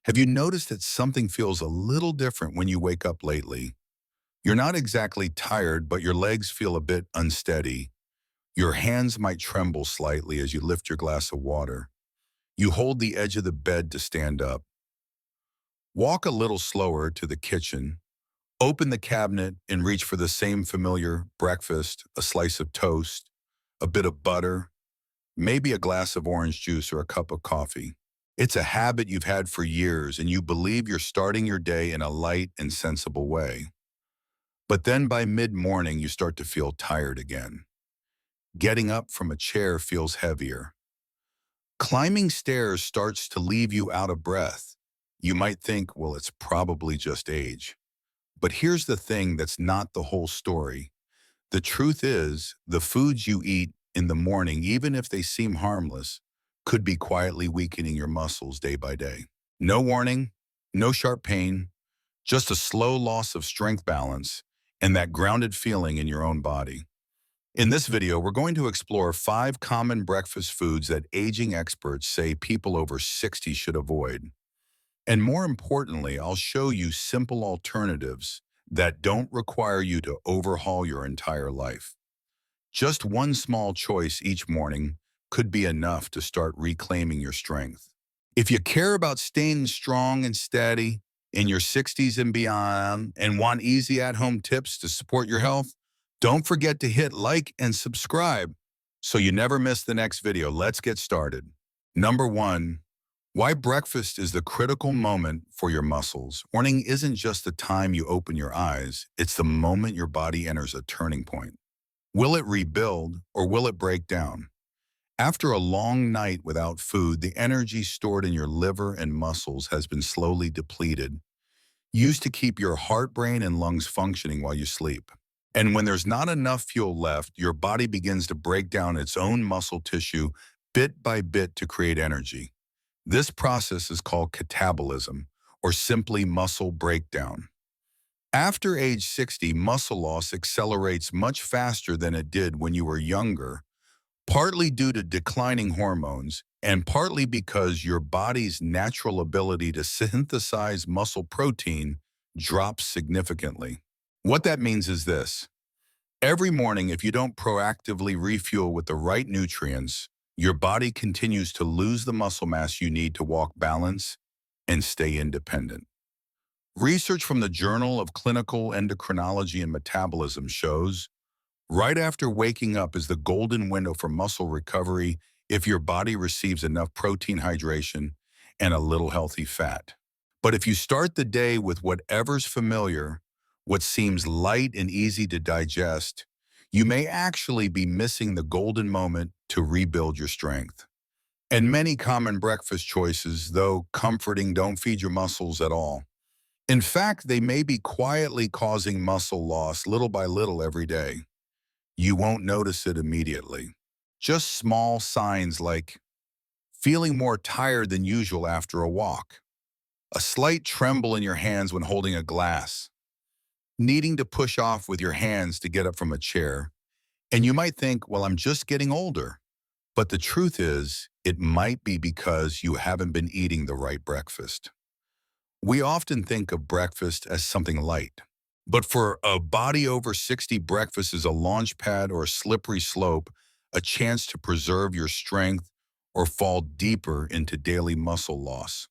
Have you noticed that something feels a little different when you wake up lately? You're not exactly tired, but your legs feel a bit unsteady. Your hands might tremble slightly as you lift your glass of water. You hold the edge of the bed to stand up. Walk a little slower to the kitchen. Open the cabinet and reach for the same familiar breakfast, a slice of toast, a bit of butter, maybe a glass of orange juice or a cup of coffee. It's a habit you've had for years and you believe you're starting your day in a light and sensible way. But then by mid-morning, you start to feel tired again. Getting up from a chair feels heavier. Climbing stairs starts to leave you out of breath. You might think, well, it's probably just age. But here's the thing that's not the whole story. The truth is, the foods you eat in the morning, even if they seem harmless, could be quietly weakening your muscles day by day. No warning, no sharp pain, just a slow loss of strength balance and that grounded feeling in your own body. In this video, we're going to explore 5 common breakfast foods that aging experts say people over 60 should avoid. And more importantly, I'll show you simple alternatives that don't require you to overhaul your entire life. Just one small choice each morning could be enough to start reclaiming your strength. If you care about staying strong and steady in your 60s and beyond and want easy at-home tips to support your health, don't forget to hit like and subscribe so you never miss the next video. Let's get started. Number 1, why breakfast is the critical moment for your muscles. Morning isn't just the time you open your eyes, it's the moment your body enters a turning point. Will it rebuild or will it break down? After a long night without food, the energy stored in your liver and muscles has been slowly depleted, used to keep your heart, brain, and lungs functioning while you sleep. And when there's not enough fuel left, your body begins to break down its own muscle tissue bit by bit to create energy. This process is called catabolism, or simply muscle breakdown. After age 60, muscle loss accelerates much faster than it did when you were younger, partly due to declining hormones and partly because your body's natural ability to synthesize muscle protein drops significantly. What that means is this. Every morning, if you don't proactively refuel with the right nutrients, your body continues to lose the muscle mass you need to walk balance and stay independent. Research from the Journal of Clinical Endocrinology and Metabolism shows right after waking up is the golden window for muscle recovery if your body receives enough protein, hydration, and a little healthy fat. But if you start the day with whatever's familiar, what seems light and easy to digest, you may actually be missing the golden moment to rebuild your strength. And many common breakfast choices, though comforting, don't feed your muscles at all. In fact, they may be quietly causing muscle loss little by little every day. You won't notice it immediately. Just small signs like feeling more tired than usual after a walk, a slight tremble in your hands when holding a glass, needing to push off with your hands to get up from a chair. And you might think, well, I'm just getting older. But the truth is, it might be because you haven't been eating the right breakfast. We often think of breakfast as something light. But for a body over 60, breakfast is a launch pad or a slippery slope, a chance to preserve your strength or fall deeper into daily muscle loss.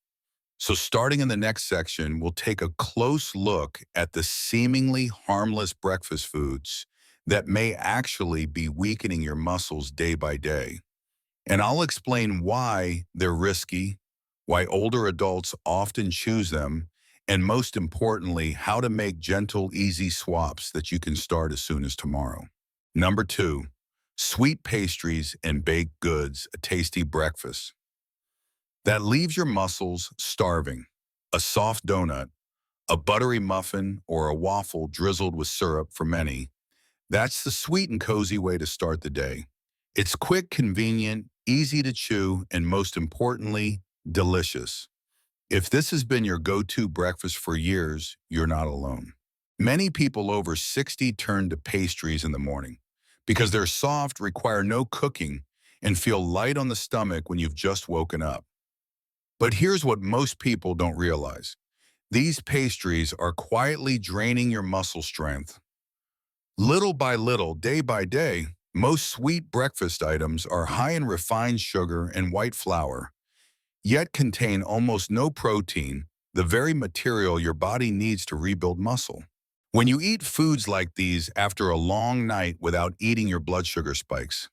So starting in the next section, we'll take a close look at the seemingly harmless breakfast foods that may actually be weakening your muscles day by day. And I'll explain why they're risky, why older adults often choose them, and most importantly, how to make gentle, easy swaps that you can start as soon as tomorrow. Number 2, sweet pastries and baked goods, a tasty breakfast that leaves your muscles starving. A soft donut, a buttery muffin, or a waffle drizzled with syrup for many. That's the sweet and cozy way to start the day. It's quick, convenient, easy to chew, and most importantly, delicious. If this has been your go-to breakfast for years, you're not alone. Many people over 60 turn to pastries in the morning because they're soft, require no cooking, and feel light on the stomach when you've just woken up. But here's what most people don't realize. These pastries are quietly draining your muscle strength. Little by little, day by day, most sweet breakfast items are high in refined sugar and white flour, yet contain almost no protein, the very material your body needs to rebuild muscle. When you eat foods like these after a long night without eating, your blood sugar spikes.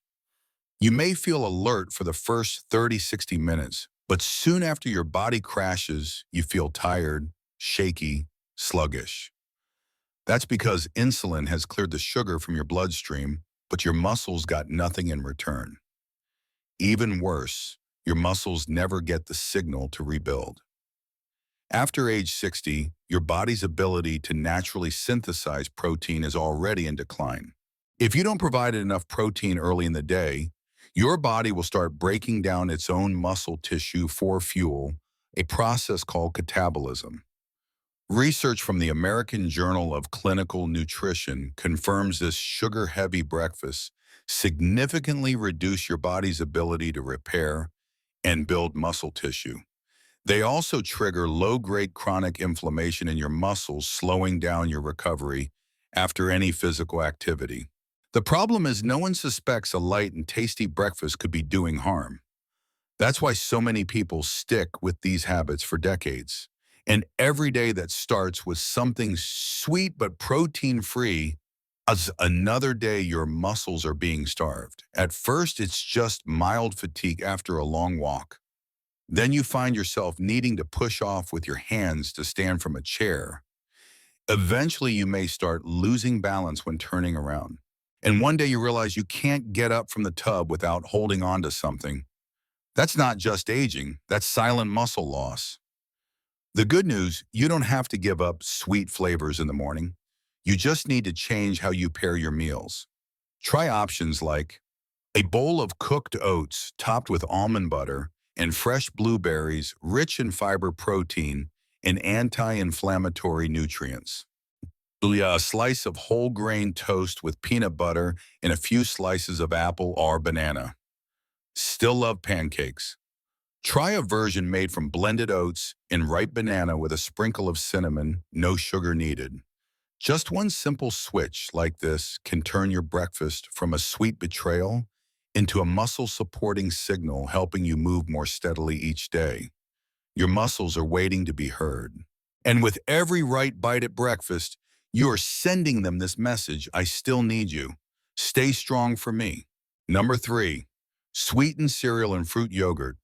You may feel alert for the first 30-60 minutes, but soon after your body crashes, you feel tired, shaky, sluggish. That's because insulin has cleared the sugar from your bloodstream, but your muscles got nothing in return. Even worse, your muscles never get the signal to rebuild. After age 60, your body's ability to naturally synthesize protein is already in decline. If you don't provide enough protein early in the day, your body will start breaking down its own muscle tissue for fuel, a process called catabolism. Research from the American Journal of Clinical Nutrition confirms this sugar-heavy breakfast significantly reduce your body's ability to repair and build muscle tissue. They also trigger low-grade chronic inflammation in your muscles, slowing down your recovery after any physical activity. The problem is no one suspects a light and tasty breakfast could be doing harm. That's why so many people stick with these habits for decades. And every day that starts with something sweet but protein-free is another day your muscles are being starved. At first, it's just mild fatigue after a long walk. Then you find yourself needing to push off with your hands to stand from a chair. Eventually, you may start losing balance when turning around. And one day you realize you can't get up from the tub without holding on to something. That's not just aging, that's silent muscle loss. The good news, you don't have to give up sweet flavors in the morning. You just need to change how you pair your meals. Try options like a bowl of cooked oats topped with almond butter and fresh blueberries rich in fiber, protein, and anti-inflammatory nutrients. A slice of whole grain toast with peanut butter and a few slices of apple or banana. Still love pancakes? Try a version made from blended oats and ripe banana with a sprinkle of cinnamon, no sugar needed. Just one simple switch like this can turn your breakfast from a sweet betrayal into a muscle-supporting signal, helping you move more steadily each day. Your muscles are waiting to be heard. And with every right bite at breakfast, you are sending them this message: I still need you. Stay strong for me. Number 3, sweetened cereal and fruit yogurt,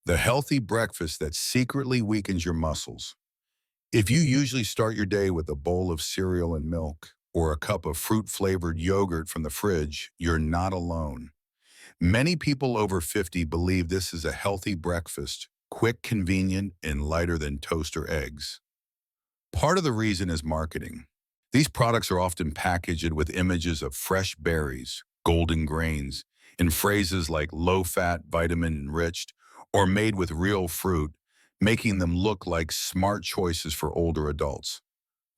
the healthy breakfast that secretly weakens your muscles. If you usually start your day with a bowl of cereal and milk or a cup of fruit-flavored yogurt from the fridge, you're not alone. Many people over 50 believe this is a healthy breakfast, quick, convenient, and lighter than toast or eggs. Part of the reason is marketing. These products are often packaged with images of fresh berries, golden grains, and phrases like low-fat, vitamin-enriched, or made with real fruit, making them look like smart choices for older adults.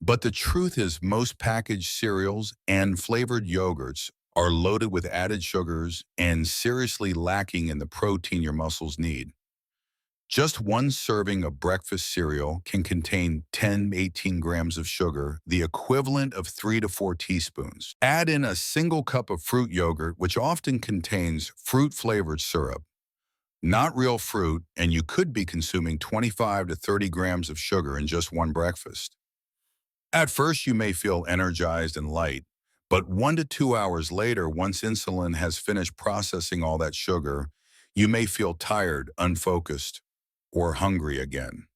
But the truth is, most packaged cereals and flavored yogurts are loaded with added sugars and seriously lacking in the protein your muscles need. Just one serving of breakfast cereal can contain 10-18 grams of sugar, the equivalent of 3 to 4 teaspoons. Add in a single cup of fruit yogurt, which often contains fruit-flavored syrup, not real fruit, and you could be consuming 25 to 30 grams of sugar in just one breakfast. At first, you may feel energized and light, but 1 to 2 hours later, once insulin has finished processing all that sugar, you may feel tired, unfocused, or hungry again.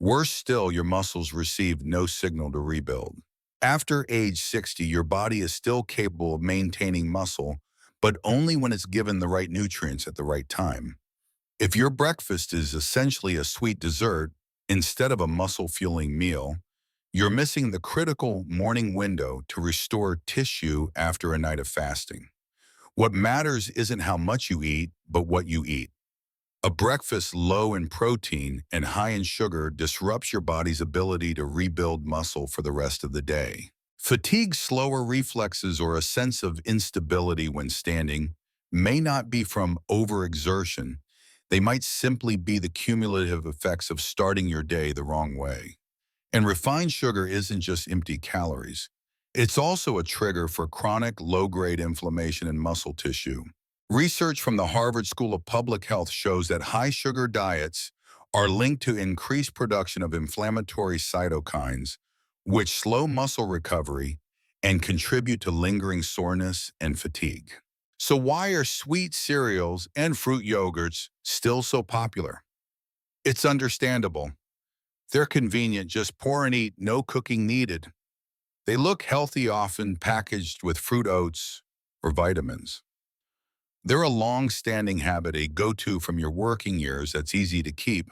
Worse still, your muscles receive no signal to rebuild. After age 60, your body is still capable of maintaining muscle, but only when it's given the right nutrients at the right time. If your breakfast is essentially a sweet dessert instead of a muscle-fueling meal, you're missing the critical morning window to restore tissue after a night of fasting. What matters isn't how much you eat, but what you eat. A breakfast low in protein and high in sugar disrupts your body's ability to rebuild muscle for the rest of the day. Fatigue, slower reflexes, or a sense of instability when standing may not be from overexertion. They might simply be the cumulative effects of starting your day the wrong way. And refined sugar isn't just empty calories. It's also a trigger for chronic low-grade inflammation in muscle tissue. Research from the Harvard School of Public Health shows that high-sugar diets are linked to increased production of inflammatory cytokines, which slow muscle recovery and contribute to lingering soreness and fatigue. So why are sweet cereals and fruit yogurts still so popular? It's understandable. They're convenient, just pour and eat, no cooking needed. They look healthy, often packaged with fruit oats or vitamins. They're a long-standing habit, a go-to from your working years that's easy to keep.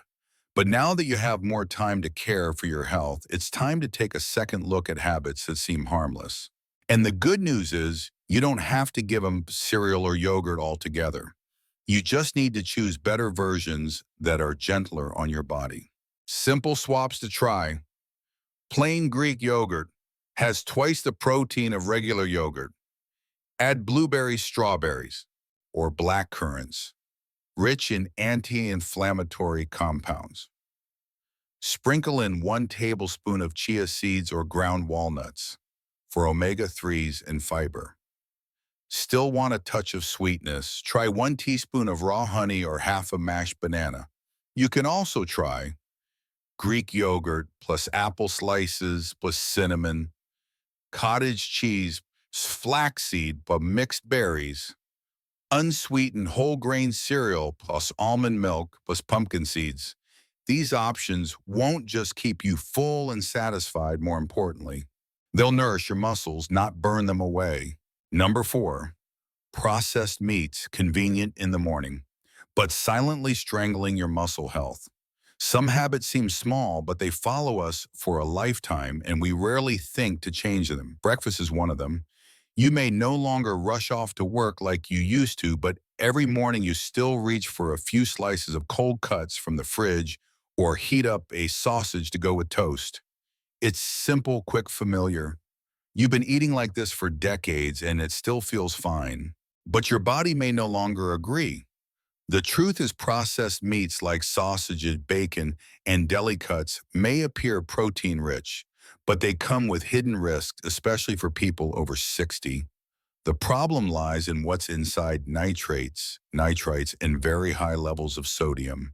But now that you have more time to care for your health, it's time to take a second look at habits that seem harmless. And the good news is, you don't have to give them cereal or yogurt altogether. You just need to choose better versions that are gentler on your body. Simple swaps to try. Plain Greek yogurt has twice the protein of regular yogurt. Add blueberries, strawberries, or black currants, rich in anti-inflammatory compounds. Sprinkle in 1 tablespoon of chia seeds or ground walnuts for omega-3s and fiber. Still want a touch of sweetness? Try 1 teaspoon of raw honey or half a mashed banana. You can also try Greek yogurt plus apple slices plus cinnamon, cottage cheese, flaxseed but mixed berries, unsweetened whole grain cereal plus almond milk plus pumpkin seeds. These options won't just keep you full and satisfied, more importantly. They'll nourish your muscles, not burn them away. Number 4, processed meats, convenient in the morning, but silently strangling your muscle health. Some habits seem small, but they follow us for a lifetime, and we rarely think to change them. Breakfast is one of them. You may no longer rush off to work like you used to, but every morning you still reach for a few slices of cold cuts from the fridge or heat up a sausage to go with toast. It's simple, quick, familiar. You've been eating like this for decades and it still feels fine, but your body may no longer agree. The truth is, processed meats like sausages, bacon, and deli cuts may appear protein-rich, but they come with hidden risks, especially for people over 60. The problem lies in what's inside nitrates, nitrites, and very high levels of sodium.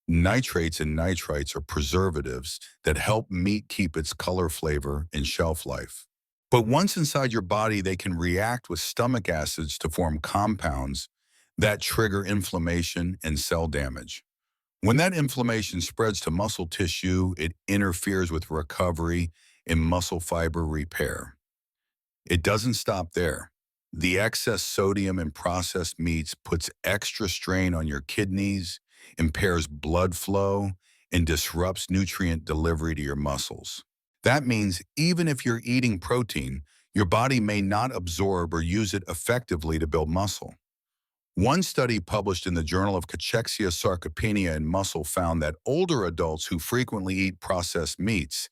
Nitrates and nitrites are preservatives that help meat keep its color, flavor, and shelf life. But once inside your body, they can react with stomach acids to form compounds that trigger inflammation and cell damage. When that inflammation spreads to muscle tissue, it interferes with recovery and muscle fiber repair. It doesn't stop there. The excess sodium in processed meats puts extra strain on your kidneys, impairs blood flow, and disrupts nutrient delivery to your muscles. That means even if you're eating protein, your body may not absorb or use it effectively to build muscle. One study published in the Journal of Cachexia, Sarcopenia, and Muscle found that older adults who frequently eat processed meats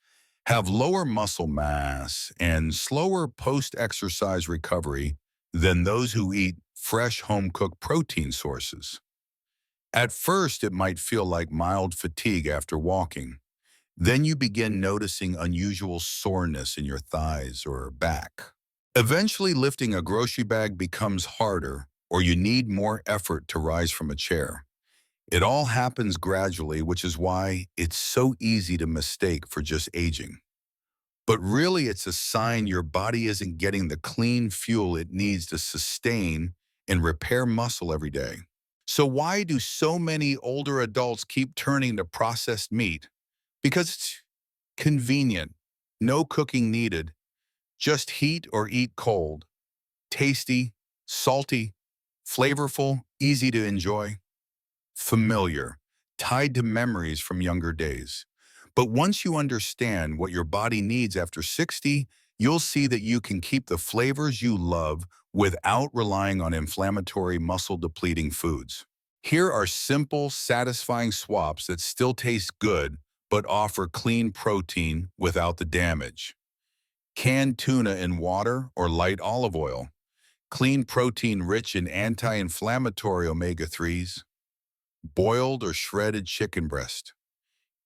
have lower muscle mass and slower post-exercise recovery than those who eat fresh home-cooked protein sources. At first, it might feel like mild fatigue after walking. Then you begin noticing unusual soreness in your thighs or back. Eventually, lifting a grocery bag becomes harder, or you need more effort to rise from a chair. It all happens gradually, which is why it's so easy to mistake for just aging. But really, it's a sign your body isn't getting the clean fuel it needs to sustain and repair muscle every day. So why do so many older adults keep turning to processed meat? Because it's convenient, no cooking needed, just heat or eat cold, tasty, salty, flavorful, easy to enjoy, familiar, tied to memories from younger days. But once you understand what your body needs after 60, you'll see that you can keep the flavors you love without relying on inflammatory, muscle-depleting foods. Here are simple, satisfying swaps that still taste good but offer clean protein without the damage. Canned tuna in water or light olive oil. Clean protein rich in anti-inflammatory omega-3s. Boiled or shredded chicken breast.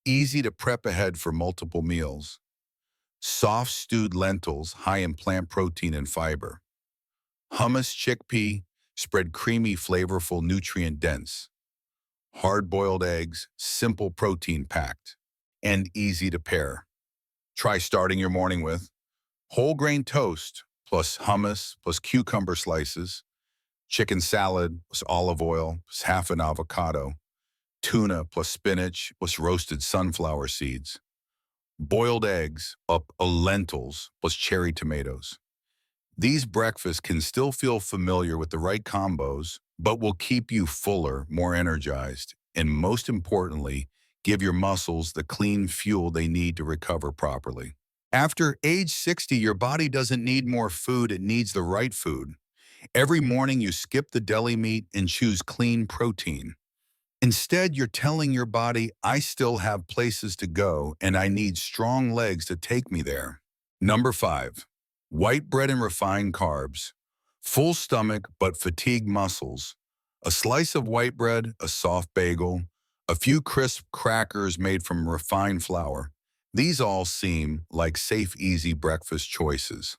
Easy to prep ahead for multiple meals. Soft stewed lentils, high in plant protein and fiber. Hummus chickpea, spread creamy, flavorful, nutrient dense. Hard-boiled eggs, simple protein packed. And easy to pair. Try starting your morning with whole grain toast, plus hummus, plus cucumber slices, chicken salad, plus olive oil, plus half an avocado, tuna plus spinach, plus roasted sunflower seeds, boiled eggs, up lentils, plus cherry tomatoes. These breakfasts can still feel familiar with the right combos, but will keep you fuller, more energized, and most importantly, give your muscles the clean fuel they need to recover properly. After age 60, your body doesn't need more food, it needs the right food. Every morning you skip the deli meat and choose clean protein. Instead, you're telling your body, I still have places to go and I need strong legs to take me there. Number 5, white bread and refined carbs. Full stomach but fatigued muscles. A slice of white bread, a soft bagel, a few crisp crackers made from refined flour. These all seem like safe, easy breakfast choices.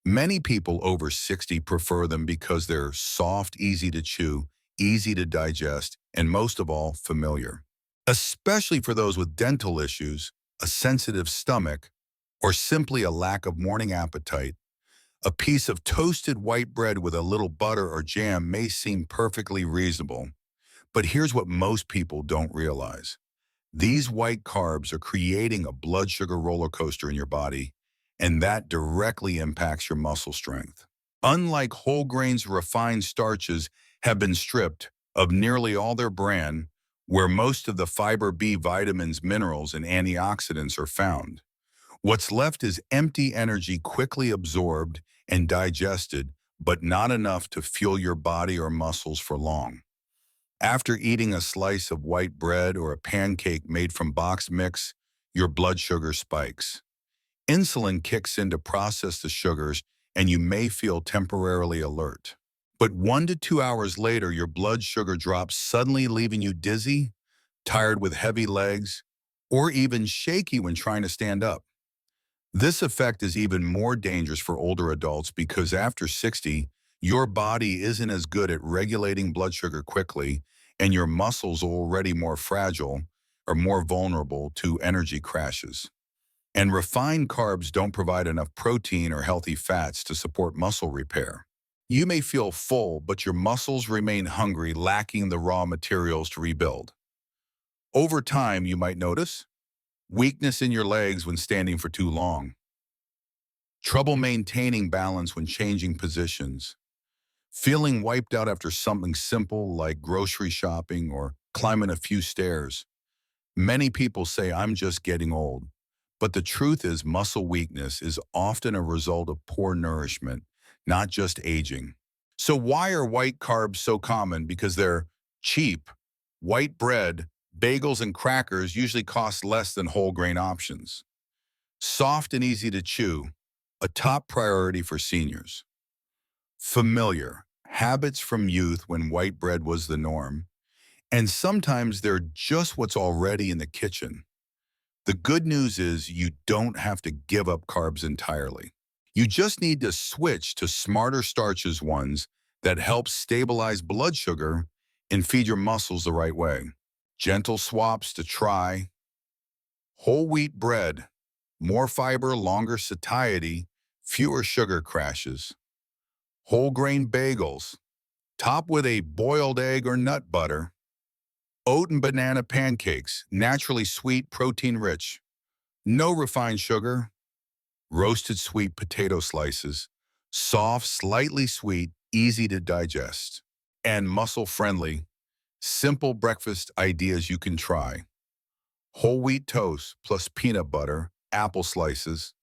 Many people over 60 prefer them because they're soft, easy to chew, easy to digest, and most of all, familiar. Especially for those with dental issues, a sensitive stomach, or simply a lack of morning appetite, a piece of toasted white bread with a little butter or jam may seem perfectly reasonable. But here's what most people don't realize. These white carbs are creating a blood sugar roller coaster in your body, and that directly impacts your muscle strength. Unlike whole grains, refined starches have been stripped of nearly all their bran, where most of the fiber B vitamins, minerals, and antioxidants are found. What's left is empty energy quickly absorbed and digested, but not enough to fuel your body or muscles for long. After eating a slice of white bread or a pancake made from boxed mix, your blood sugar spikes. Insulin kicks in to process the sugars, and you may feel temporarily alert. But 1 to 2 hours later, your blood sugar drops, suddenly leaving you dizzy, tired with heavy legs, or even shaky when trying to stand up. This effect is even more dangerous for older adults because after 60, your body isn't as good at regulating blood sugar quickly, and your muscles are already more fragile or more vulnerable to energy crashes. And refined carbs don't provide enough protein or healthy fats to support muscle repair. You may feel full, but your muscles remain hungry, lacking the raw materials to rebuild. Over time, you might notice weakness in your legs when standing for too long, trouble maintaining balance when changing positions, feeling wiped out after something simple like grocery shopping or climbing a few stairs. Many people say, I'm just getting old. But the truth is, muscle weakness is often a result of poor nourishment, not just aging. So why are white carbs so common? Because they're cheap. White bread, bagels, and crackers usually cost less than whole grain options. Soft and easy to chew, a top priority for seniors. Familiar, habits from youth when white bread was the norm. And sometimes they're just what's already in the kitchen. The good news is you don't have to give up carbs entirely. You just need to switch to smarter starches, ones that help stabilize blood sugar and feed your muscles the right way. Gentle swaps to try: whole wheat bread, more fiber, longer satiety, fewer sugar crashes. Whole grain bagels, top with a boiled egg or nut butter. Oat and banana pancakes, naturally sweet, protein-rich. No refined sugar. Roasted sweet potato slices, soft, slightly sweet, easy to digest. And muscle-friendly, simple breakfast ideas you can try. Whole wheat toast plus peanut butter, apple slices.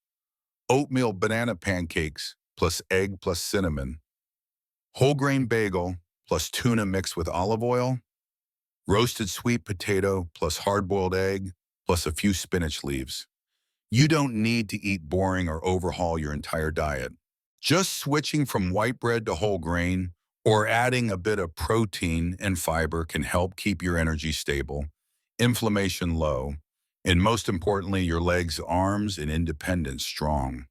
Oatmeal banana pancakes plus egg plus cinnamon. Whole grain bagel plus tuna mixed with olive oil. Roasted sweet potato plus hard-boiled egg plus a few spinach leaves. You don't need to eat boring or overhaul your entire diet. Just switching from white bread to whole grain Or adding a bit of protein and fiber can help keep your energy stable, inflammation low, and most importantly, your legs, arms, and independence strong.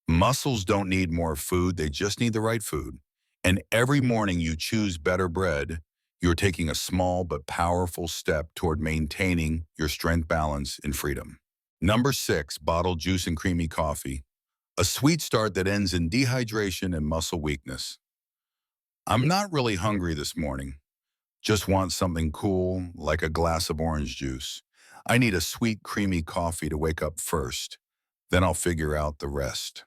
Muscles don't need more food, they just need the right food. And every morning you choose better bread, you're taking a small but powerful step toward maintaining your strength, balance, and freedom. Number 6, bottled juice and creamy coffee. A sweet start that ends in dehydration and muscle weakness. I'm not really hungry this morning. Just want something cool, like a glass of orange juice. I need a sweet, creamy coffee to wake up first. Then I'll figure out the rest.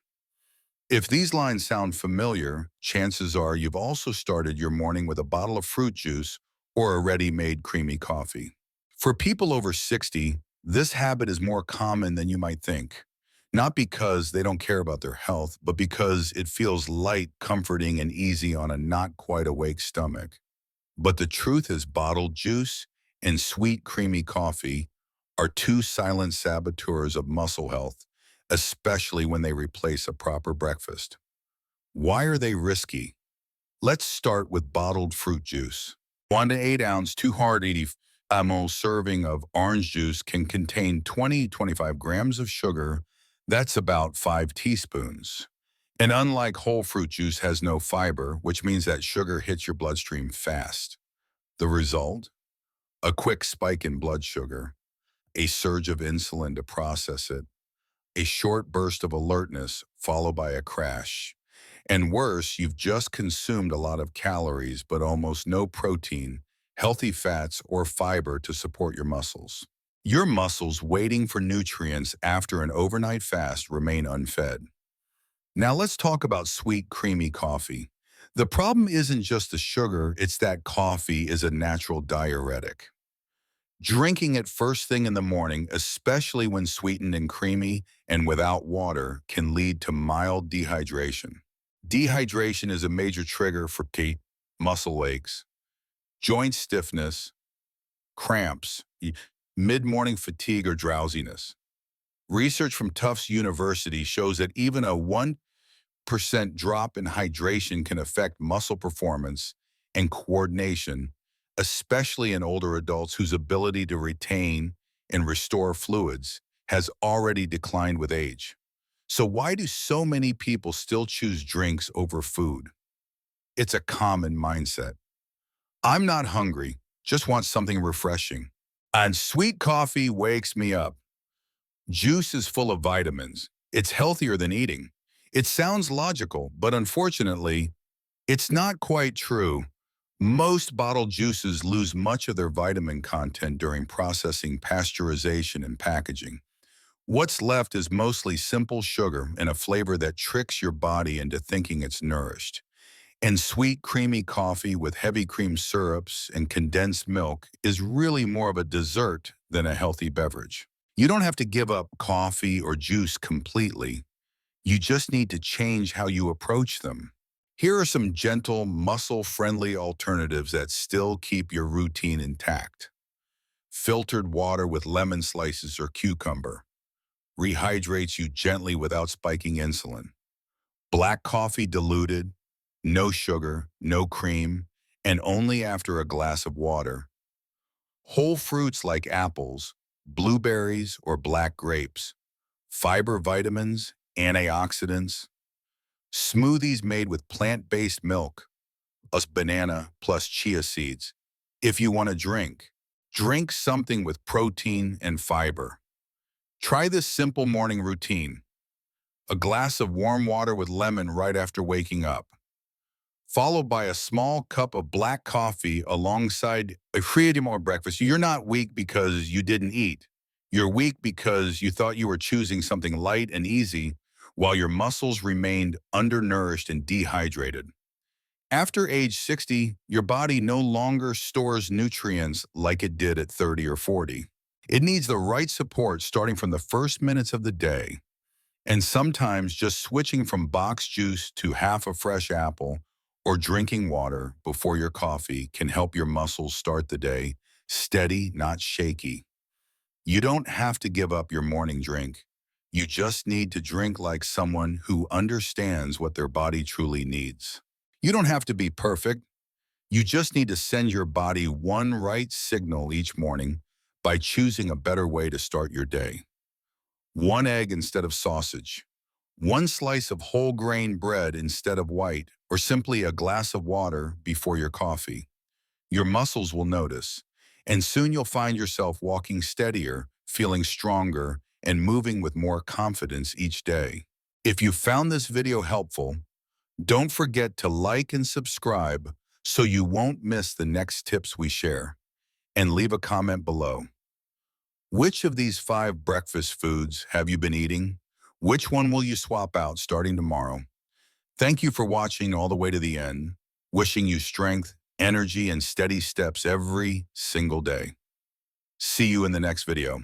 If these lines sound familiar, chances are you've also started your morning with a bottle of fruit juice or a ready-made creamy coffee. For people over 60, this habit is more common than you might think. Not because they don't care about their health, but because it feels light, comforting, and easy on a not quite awake stomach. But the truth is bottled juice and sweet, creamy coffee are two silent saboteurs of muscle health, especially when they replace a proper breakfast. Why are they risky? Let's start with bottled fruit juice. 1 to 8 ounce 280 ml serving of orange juice can contain 20-25 grams of sugar. That's about 5 teaspoons. And unlike whole fruit juice has no fiber, which means that sugar hits your bloodstream fast. The result? A quick spike in blood sugar, a surge of insulin to process it, a short burst of alertness followed by a crash. And worse, you've just consumed a lot of calories but almost no protein, healthy fats, or fiber to support your muscles. Your muscles waiting for nutrients after an overnight fast remain unfed. Now let's talk about sweet, creamy coffee. The problem isn't just the sugar, it's that coffee is a natural diuretic. Drinking it first thing in the morning, especially when sweetened and creamy and without water, can lead to mild dehydration. Dehydration is a major trigger for muscle aches, joint stiffness, cramps, mid-morning fatigue, or drowsiness. Research from Tufts University shows that even a 1% drop in hydration can affect muscle performance and coordination, especially in older adults whose ability to retain and restore fluids has already declined with age. So why do so many people still choose drinks over food? It's a common mindset. I'm not hungry, just want something refreshing. And sweet coffee wakes me up. Juice is full of vitamins. It's healthier than eating. It sounds logical, but unfortunately, it's not quite true. Most bottled juices lose much of their vitamin content during processing, pasteurization, and packaging. What's left is mostly simple sugar and a flavor that tricks your body into thinking it's nourished. And sweet, creamy coffee with heavy cream syrups and condensed milk is really more of a dessert than a healthy beverage. You don't have to give up coffee or juice completely. You just need to change how you approach them. Here are some gentle, muscle-friendly alternatives that still keep your routine intact. Filtered water with lemon slices or cucumber rehydrates you gently without spiking insulin. Black coffee diluted, no sugar, no cream, and only after a glass of water. Whole fruits like apples, blueberries, or black grapes. Fiber, vitamins, antioxidants. Smoothies made with plant-based milk, a banana plus chia seeds. If you want to drink something with protein and fiber. Try this simple morning routine. A glass of warm water with lemon right after waking up, followed by a small cup of black coffee alongside a freedom or breakfast. You're not weak because you didn't eat. You're weak because you thought you were choosing something light and easy while your muscles remained undernourished and dehydrated. After age 60, your body no longer stores nutrients like it did at 30 or 40. It needs the right support starting from the first minutes of the day. And sometimes just switching from boxed juice to half a fresh apple or drinking water before your coffee can help your muscles start the day steady, not shaky. You don't have to give up your morning drink. You just need to drink like someone who understands what their body truly needs. You don't have to be perfect. You just need to send your body one right signal each morning by choosing a better way to start your day. One egg instead of sausage, one slice of whole grain bread instead of white, or simply a glass of water before your coffee. Your muscles will notice, and soon you'll find yourself walking steadier, feeling stronger, and moving with more confidence each day. If you found this video helpful, don't forget to like and subscribe so you won't miss the next tips we share. And leave a comment below. Which of these 5 breakfast foods have you been eating? Which one will you swap out starting tomorrow? Thank you for watching all the way to the end. Wishing you strength, energy, and steady steps every single day. See you in the next video.